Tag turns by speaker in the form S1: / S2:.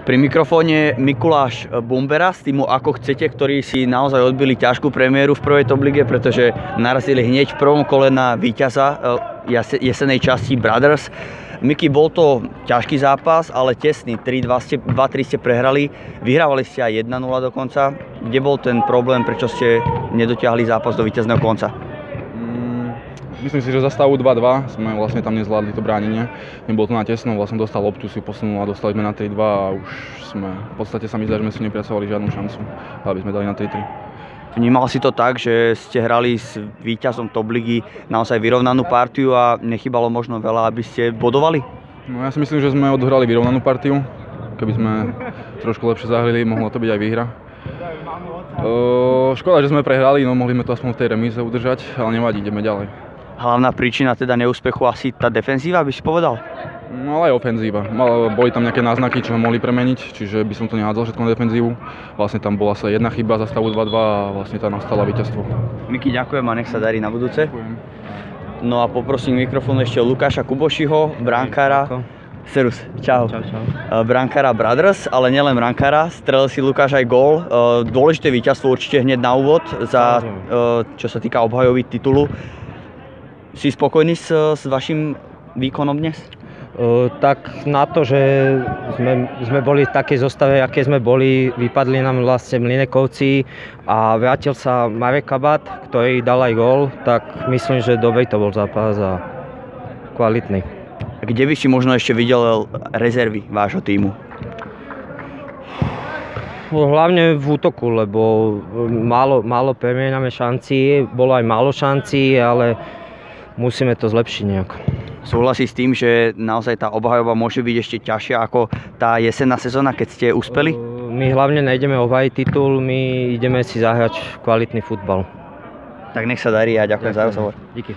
S1: Pri mikrofóne Mikuláš Bumbera z týmu Ako chcete, ktorí si naozaj odbili ťažkú premiéru v prvej top lige, pretože narazili hneď v prvom kole na víťaza jesenej časti Brothers. Miki, bol to ťažký zápas, ale tesný. 2-3 ste prehrali. Vyhrávali ste aj 1-0 dokonca. Kde bol ten problém, prečo ste nedotiahli zápas do víťazného konca?
S2: Myslím si, že za stavu 2-2 sme vlastne tam nezvládli to bránenie. Nebolo to na tesno, vlastne dostal loptu, si posunul a dostali sme na 3-2 a už sme, v podstate sa mi zdá, že sme si nepracovali žiadnu šancu, aby sme dali na 3-3.
S1: Vnímal si to tak, že ste hrali s víťazom top ligy naozaj vyrovnanú partiu a nechybalo možno veľa, aby ste bodovali?
S2: No ja si myslím, že sme odohrali vyrovnanú partiu. Keby sme trošku lepšie zahrali, mohla to byť aj výhra. Škoda, že sme prehrali, no mohli sme to aspoň v tej remíze udržať, ale nevadí, ideme ďalej.
S1: Hlavná príčina teda neúspechu asi tá defenzíva, by si povedal?
S2: No ale aj ofenzíva. Boli tam nejaké náznaky, čo mohli premeniť, čiže by som to nehádzal všetko na defenzívu. Vlastne tam bola sa jedna chyba za stavu 2-2 a vlastne tá nastala víťazstvo.
S1: Miki, ďakujem a nech sa darí na budúce.
S2: Ďakujem.
S1: No a poprosím mikrofón ešte Lukáša Kubošiho, brankára. Serus, čau.
S3: Čau.
S1: Brankára Brothers, ale nielen brankára, strelil si Lukáš aj gól. Dôležité víťazstvo určite hneď na úvod, za, čo sa týka obhajový titulu. Si spokojný s vašim výkonom dnes?
S3: Tak na to, že sme boli v takej zostave, aké sme boli, vypadli nám vlastne Mlynekovci a vrátil sa Marek Kabát, ktorý dal aj gól, tak myslím, že dobrý to bol zápas a kvalitný.
S1: Kde by si možno ešte videl rezervy vášho tímu?
S3: Hlavne v útoku, lebo málo premieňame šanci, bolo aj málo šanci, ale musíme to zlepšiť nejak.
S1: Súhlasí s tým, že naozaj tá obhajoba môže byť ešte ťažšia ako tá jesenná sezóna, keď ste uspeli?
S3: My hlavne nejdeme obhajiť titul, my ideme si zahrať kvalitný futbal.
S1: Tak nech sa darí a ďakujem za rozhovor.
S3: Díky.